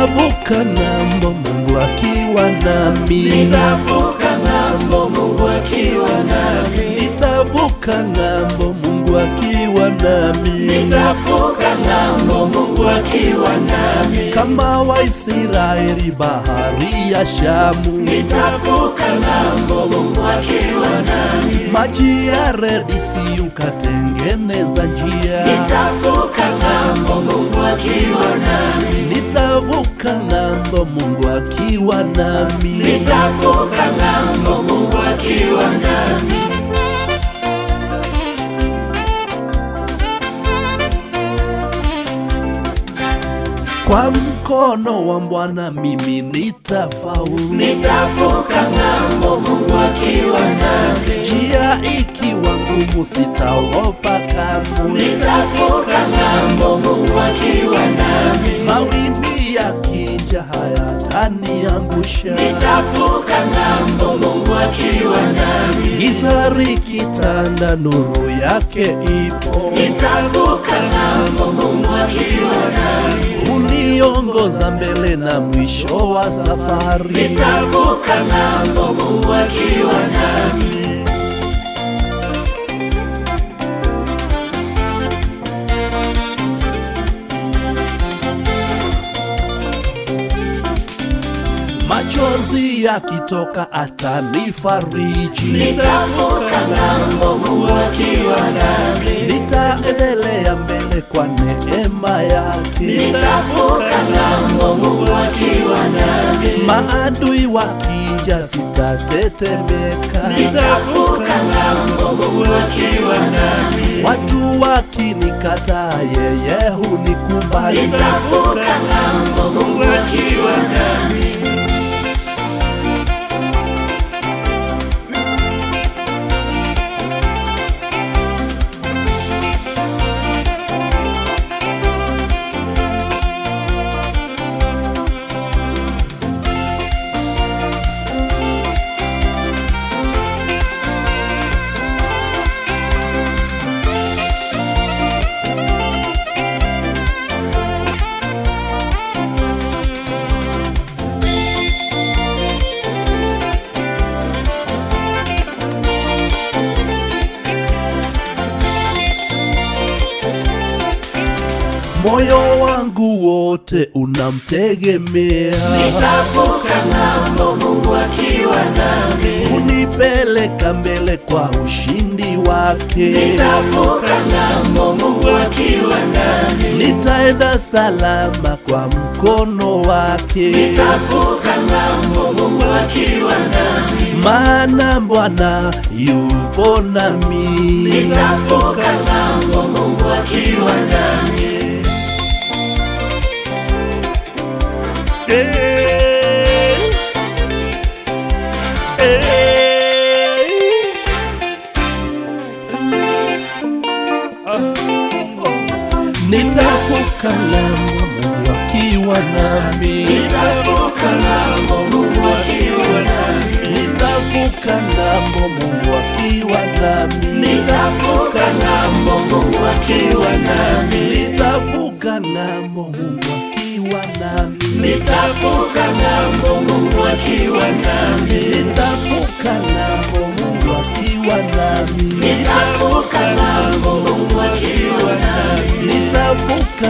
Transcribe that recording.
Nitavuka ng'ambo Mungu akiwa nami. Nitavuka ng'ambo Mungu akiwa nami. Nitavuka ng'ambo Mungu akiwa nami. Nitavuka ng'ambo Mungu akiwa nami. Kama Waisraeli bahari ya Shamu. Nitavuka ng'ambo Mungu akiwa nami. Maji ya Red Sea ukatengeneza njia. Nitavuka ng'ambo Mungu akiwa nami. Nitavuka ng'ambo Mungu akiwa nami. Nitavuka ng'ambo Mungu akiwa nami. Kwa mkono wa Bwana mimi nitafaulu. Nitavuka ng'ambo Mungu akiwa nami. Njia ikiwa ngumu sitaogopa kamwe. Nitavuka ng'ambo Mungu akiwa nami. Mawimbi yakija hayataniangusha. Nitavuka ng'ambo Mungu akiwa nami. Giza likitanda nuru yake ipo. Nitavuka ng'ambo Mungu akiwa nami. Uniongoza mbele na mwisho wa safari. Nitavuka ng'ambo Mungu akiwa nami. Machozi yakitoka atanifariji. Nitavuka ng'ambo Mungu akiwa nami. Nitaendelea mbele kwa neema yake. Nitavuka ng'ambo Mungu akiwa nami. Maadui wakija sitatetemeka. Nitavuka ng'ambo Mungu akiwa nami. Watu wakinikataa yeye hunikubali. Nitavuka ng'ambo Mungu akiwa nami. Moyo wangu wote unamtegemea. Nitavuka ng'ambo Mungu akiwa nami. Unipeleka mbele kwa ushindi wake. Nitavuka ng'ambo Mungu akiwa nami. Nitaenda salama kwa mkono wake. Nitavuka ng'ambo Mungu akiwa nami. Maana Bwana yupo nami. Nitavuka ng'ambo Mungu akiwa nami. Nitavuka ng'ambo Mungu akiwa nami. Nitavuka ng'ambo Mungu akiwa nami. Nitavuka ng'ambo Mungu akiwa nami. Nitavuka ng'ambo Mungu akiwa nami. Nitavuka ng'ambo Mungu akiwa nami. Nitavuka ng'ambo Mungu akiwa nami. Nitavuka ng'ambo Mungu akiwa nami. Nitavuka ng'ambo Mungu akiwa nami. Nitavuka